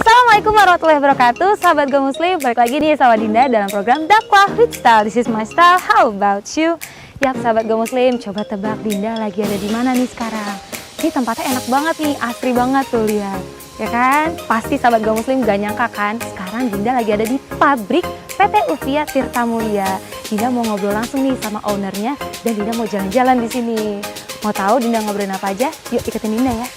Assalamualaikum warahmatullahi wabarakatuh. Sahabat Go Muslim, balik lagi nih sama Dinda dalam program Dakwah with Style. This is my style, how about you? Yap, sahabat Go Muslim, coba tebak Dinda lagi ada di mana nih sekarang? Ini tempatnya enak banget nih, asri banget tuh, lihat. Ya kan? Pasti sahabat Go Muslim gak nyangka kan? Sekarang Dinda lagi ada di pabrik PT Ufia Tirta Mulia. Dinda mau ngobrol langsung nih sama ownernya dan Dinda mau jalan-jalan di sini. Mau tahu Dinda ngobrolin apa aja? Yuk ikutin Dinda ya.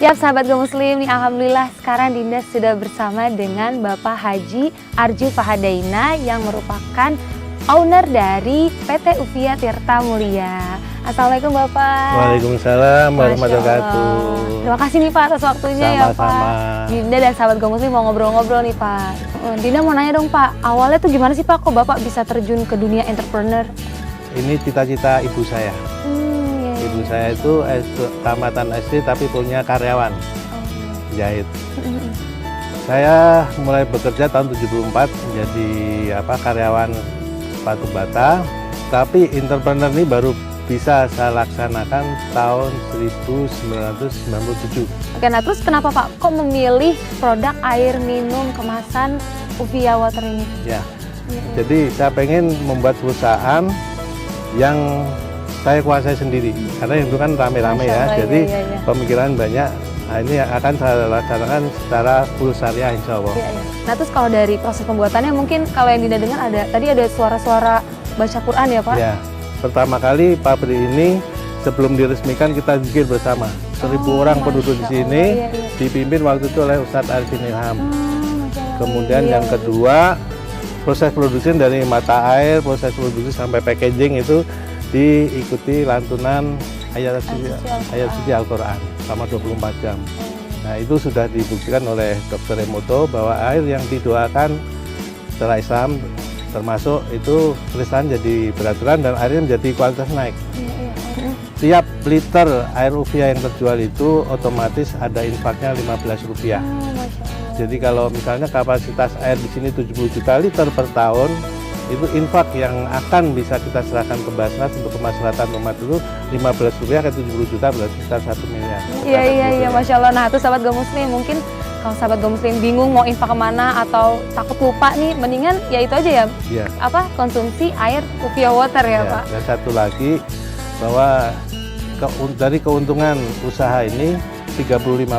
Siap sahabat Go Muslim, nih alhamdulillah sekarang Dinda sudah bersama dengan Bapak Haji Arju Fahadaina yang merupakan owner dari PT Ufia Tirta Mulia. Assalamualaikum Bapak. Waalaikumsalam warahmatullahi wabarakatuh. Terima kasih nih Pak atas waktunya. Sama-sama. Ya Pak. Dinda dan sahabat Go Muslim mau ngobrol-ngobrol nih Pak. Dinda mau nanya dong Pak, awalnya tuh gimana sih Pak kok Bapak bisa terjun ke dunia entrepreneur? Ini cita-cita ibu saya. Ibu saya itu tamatan SD tapi punya karyawan jahit. Saya mulai bekerja tahun 74 menjadi karyawan sepatu bata. Tapi entrepreneur ini baru bisa saya laksanakan tahun 1997. Oke, nah terus kenapa Pak kok memilih produk air minum kemasan Ufia Water ini? Ya, jadi saya pengen membuat perusahaan yang saya kuasai sendiri, karena itu kan rame-rame ya, jadi pemikiran banyak. Nah, ini akan saya laksanakan secara full syariah insya Allah. Nah terus kalau dari proses pembuatannya mungkin kalau yang Dinda dengar tadi ada suara-suara baca Quran ya Pak? Ya, pertama kali pabrik ini sebelum diresmikan kita bikin bersama. 1.000 orang penduduk di sini, dipimpin waktu itu oleh Ustadz Arifin Ilham. Kemudian yang kedua, proses produksi dari mata air, proses produksi sampai packaging itu diikuti lantunan ayat suci Al-Quran selama 24 jam. Nah itu sudah dibuktikan oleh Dr. Emoto bahwa air yang didoakan secara Islam termasuk itu tulisan jadi beraturan dan airnya menjadi kualitas naik. Tiap liter air Ufia yang terjual itu otomatis ada infaknya Rp15. Jadi kalau misalnya kapasitas air di sini 70 juta liter per tahun, itu infak yang akan bisa kita serahkan ke Basnas untuk kemaslahatan umat itu Rp15 ke 70 juta berarti sekitar 1 miliar. Iya, Masya Allah. Nah itu sahabat Go Muslim, mungkin kalau sahabat Go Muslim bingung mau infak kemana atau takut lupa nih, mendingan ya itu aja ya, konsumsi air Ufia Water ya Pak. Dan satu lagi bahwa dari keuntungan usaha ini 35%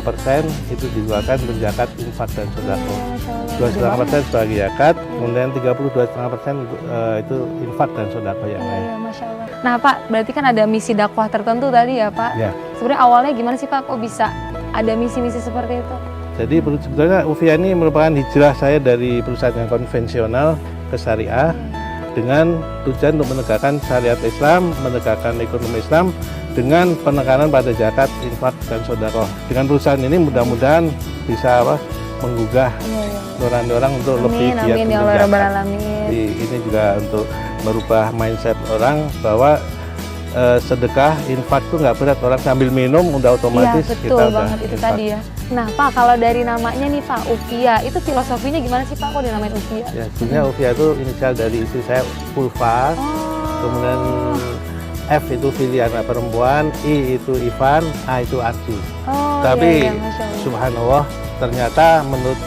itu dikeluarkan untuk zakat, infak dan sedekah. 2,5% sebagai zakat, kemudian 32,5% itu infak dan sedekah yang lain. Masya Allah. Nah Pak, berarti kan ada misi dakwah tertentu tadi ya Pak? Ya. Sebenarnya awalnya gimana sih Pak, kok bisa ada misi-misi seperti itu? Jadi sebetulnya Ufia ini merupakan hijrah saya dari perusahaan yang konvensional ke syariah dengan tujuan untuk menegakkan syariat Islam, menegakkan ekonomi Islam dengan penekanan pada zakat, infak dan sedekah. Dengan perusahaan ini mudah-mudahan bisa menggugah nurani orang untuk lebih giat mengerjakan. Ini juga untuk merubah mindset orang bahwa sedekah, infak itu nggak berat, orang sambil minum udah otomatis betul kita banget itu infak. Tadi ya. Nah Pak, kalau dari namanya nih Pak, Ufia, itu filosofinya gimana sih Pak, kok dinamain Ufia? Ya, sebenarnya Ufia itu inisial dari istri saya Ulfa, kemudian F itu Filian perempuan, I itu Ivan, A itu Arju. Tapi subhanallah ternyata menurut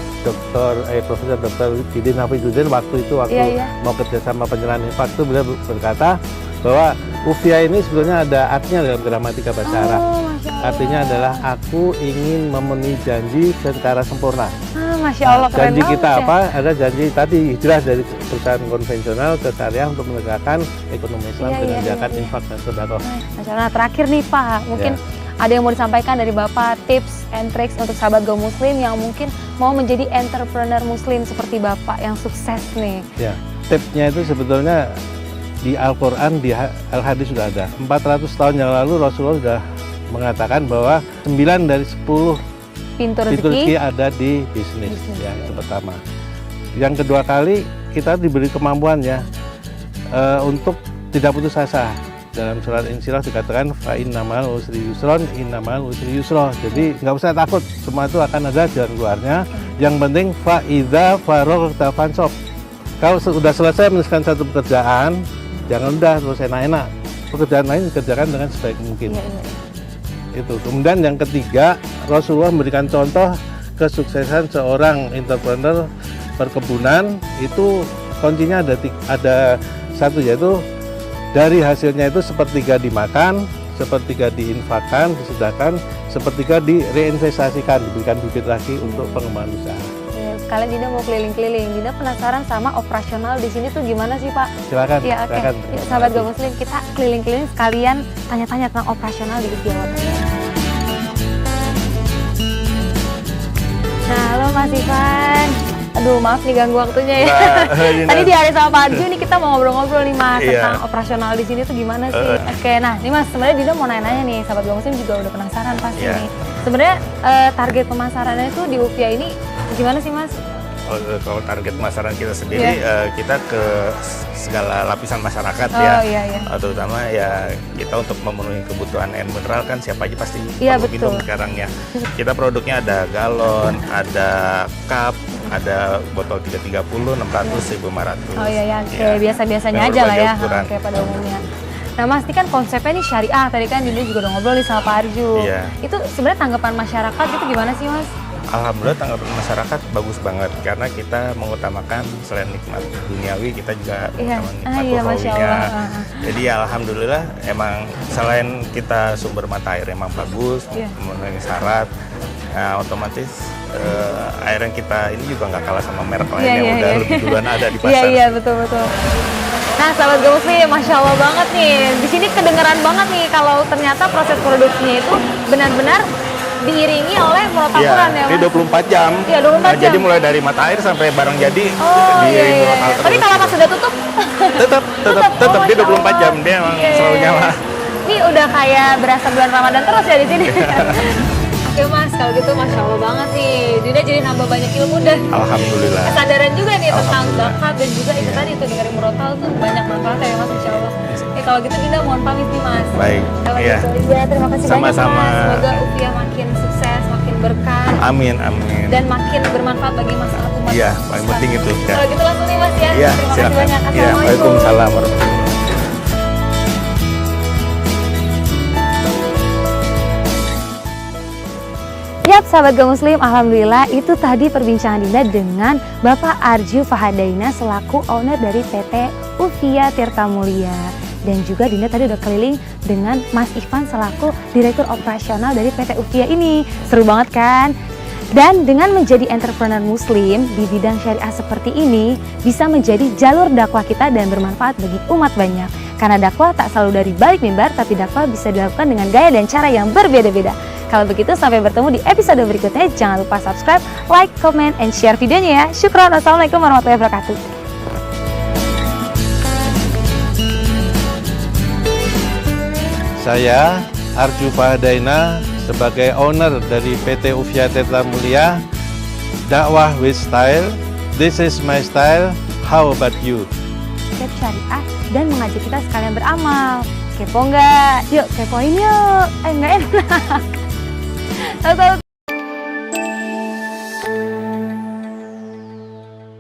Profesor Dr. Didin Hafidzuddin waktu mau kerja sama penyerahan infak itu beliau berkata bahwa Ufia ini sebetulnya ada artinya dalam gramatika bahasa Arab. Artinya adalah aku ingin memenuhi janji secara sempurna. Masya Allah, keren janji banget kita apa? Ada janji tadi hijrah dari perusahaan konvensional ke syariah untuk menegakkan ekonomi Islam dengan zakat, infak dan sedekah. Masya Allah. Nah, terakhir nih Pak, mungkin ada yang mau disampaikan dari Bapak, tips and tricks untuk sahabat Go Muslim yang mungkin mau menjadi entrepreneur Muslim seperti Bapak yang sukses nih. Ya, tipsnya itu sebetulnya di Al-Quran, di Al-Hadis sudah ada. 400 tahun yang lalu Rasulullah sudah mengatakan bahwa 9 dari 10 pintu rezeki ada di bisnis. Ya, itu pertama. Yang kedua kali kita diberi kemampuan ya untuk tidak putus asa. Dalam surat Insyirah dikatakan fa innamal usri yusron, innamal usri yusra. Jadi nggak usah takut, semua itu akan ada jalan keluarnya. Yang penting fa idza faraghta fansab. Kalau sudah selesai menyelesaikan satu pekerjaan, jangan udah terus enak-enak. Pekerjaan lain dikerjakan dengan sebaik mungkin. Itu. Kemudian yang ketiga, Rasulullah memberikan contoh kesuksesan seorang entrepreneur perkebunan itu kuncinya ada satu, yaitu dari hasilnya itu sepertiga dimakan, sepertiga diinfakkan, disedekahkan, sepertiga direinvestasikan, diberikan bibit lagi untuk pengembangan usaha. Sekalian Dinda mau keliling-keliling. Dinda penasaran sama operasional di sini tuh gimana sih Pak? Silakan. Ya, oke. Silakan. Yuk, sahabat Go Muslim, kita keliling-keliling sekalian tanya-tanya tentang operasional di Ufia Water. Nah, halo Mas Ivan. Aduh, maaf nih ganggu waktunya ya. Tadi di hari sama Pak Arju nih kita mau ngobrol-ngobrol nih Mas tentang operasional di sini tuh gimana sih? Oke, nah ini Mas sebenarnya Dinda mau nanya-nanya nih, sahabat Go Muslim juga udah penasaran pasti nih. Sebenarnya target pemasarannya itu di Ufia ini gimana sih Mas? Kalau target pemasaran kita sendiri, kita ke segala lapisan masyarakat terutama ya kita untuk memenuhi kebutuhan air mineral kan siapa aja pasti perlu minum sekarang ya. Kita produknya ada galon, ada cup, ada botol 330, 600, 1500. Oh iya, kayak biasa-biasanya aja lah ya, kayak pada umumnya. Nah Mas, ini kan konsepnya nih syariah, tadi kan Dinda juga udah ngobrol nih sama Pak Arju. Itu sebenarnya tanggapan masyarakat itu gimana sih Mas? Alhamdulillah tanggapan masyarakat bagus banget karena kita mengutamakan selain nikmat duniawi kita juga nikmat rohaninya. Jadi alhamdulillah emang selain kita sumber mata air emang bagus, memenuhi syarat, otomatis air yang kita ini juga nggak kalah sama merek lain yang udah lebih duluan ada di pasar. Iya betul. Nah sahabat Go Muslim, Masya Allah banget nih. Di sini kedengeran banget nih kalau ternyata proses produksinya itu benar-benar diiringi oleh murotaburan ya Mas? Ini 24 jam. Iya 24 jam. Jadi mulai dari mata air sampai barang jadi diiringi murotal terus. Tapi kalau pas sudah tutup? tetap dia 24 jam dia emang selalu nyala. Ini udah kayak berasa bulan Ramadan terus ya di sini. Oke Mas, kalau gitu Masya Allah banget nih. Dinda jadi nambah banyak ilmu dan alhamdulillah. Kesadaran juga nih tentang zakat dan juga itu tadi tuh dengerin murotal tuh banyak manfaatnya ya Mas, Insya Allah. Kalau gitu Dinda mohon pamit nih Mas. Baik. Iya. Terima kasih Sama-sama. banyak Mas. Semoga Ufia makin sukses, makin berkah. Amin. Dan makin bermanfaat bagi masyarakat umat. Iya, paling penting itu. Kalau gitu langsung nih Mas ya. Iya, Terima kasih banyak. Iya, waalaikumsalam warahmatullahi. Yap, sahabat Go Muslim, alhamdulillah itu tadi perbincangan Dinda dengan Bapak Arju Fahadaina selaku owner dari PT Ufia Tirta Mulia. Dan juga Dinda tadi udah keliling dengan Mas Ivan selaku Direktur Operasional dari PT Ufia ini. Seru banget kan? Dan dengan menjadi entrepreneur muslim di bidang syariah seperti ini bisa menjadi jalur dakwah kita dan bermanfaat bagi umat banyak. Karena dakwah tak selalu dari balik mimbar, tapi dakwah bisa dilakukan dengan gaya dan cara yang berbeda-beda. Kalau begitu sampai bertemu di episode berikutnya. Jangan lupa subscribe, like, comment, and share videonya ya. Syukron. Wassalamualaikum warahmatullahi wabarakatuh. Saya Arju Fahadaina sebagai owner dari PT Ufia Tirta Mulia. Dakwah with style. This is my style. How about you? Konsep syariah dan mengajak kita sekalian beramal. Kepo nggak? Yuk kepoin yuk. Nggak enak. Tahu-tahu